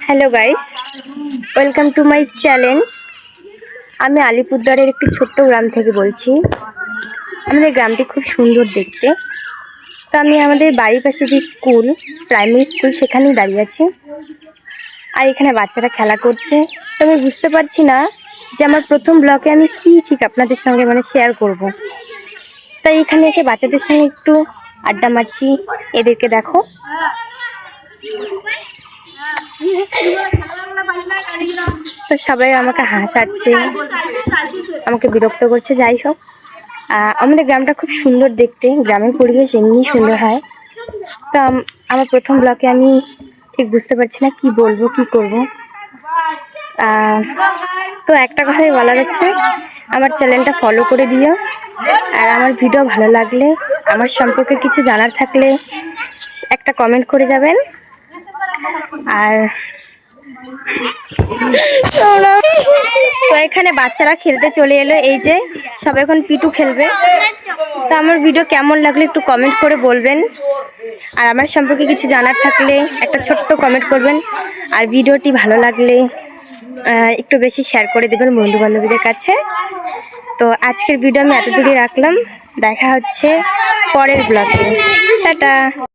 Hello guys, welcome to my channel. আমি আলিপুরদুয়ারের একটি ছোট্ট গ্রাম থেকে বলছি। আমাদের গ্রামটি খুব সুন্দর দেখতে। তো আমি আমাদের বাড়ির পাশে যে স্কুল, প্রাইমারি স্কুল, সেখানেই দাঁড়িয়ে আছি। আর এখানে বাচ্চারা খেলা করছে। তো আমি বুঝতে পারছি না যে আমার প্রথম ব্লগে আমি কি ঠিক আপনাদের সঙ্গে শেয়ার করব। তাই এখানে এসে বাচ্চাদের সঙ্গে একটু আড্ডা মারছি। এদেরকে দেখো, তো সবাই আমাকে হাসাচ্ছে, আমাকে বিরক্ত করছে। যাই হোক, আমাদের গ্রামটা খুব সুন্দর দেখতে, গ্রামের পরিবেশ এমনি সুন্দর হয়। তো আমার প্রথম ব্লকে আমি ঠিক বুঝতে পারছি না কি বলবো, কি করব। তো একটা কথাই বলা যাচ্ছে, আমার চ্যানেলটা ফলো করে দিও। আর আমার ভিডিও ভালো লাগলে, আমার সম্পর্কে কিছু জানার থাকলে একটা কমেন্ট করে যাবেন। আর তো এখানে বাচ্চারা খেলতে চলে এলো, এই যে সবাই এখন পিটু খেলবে। তো আমার ভিডিও কেমন লাগলো একটু কমেন্ট করে বলবেন। আর আমার সম্পর্কে কিছু জানার থাকলে একটা ছোট্ট কমেন্ট করবেন। আর ভিডিওটি ভালো লাগলে একটু বেশি শেয়ার করে দেবেন বন্ধু বান্ধবীদের কাছে। তো আজকের ভিডিও আমি এতদূরই রাখলাম। দেখা হচ্ছে পরের ব্লগে। টাটা।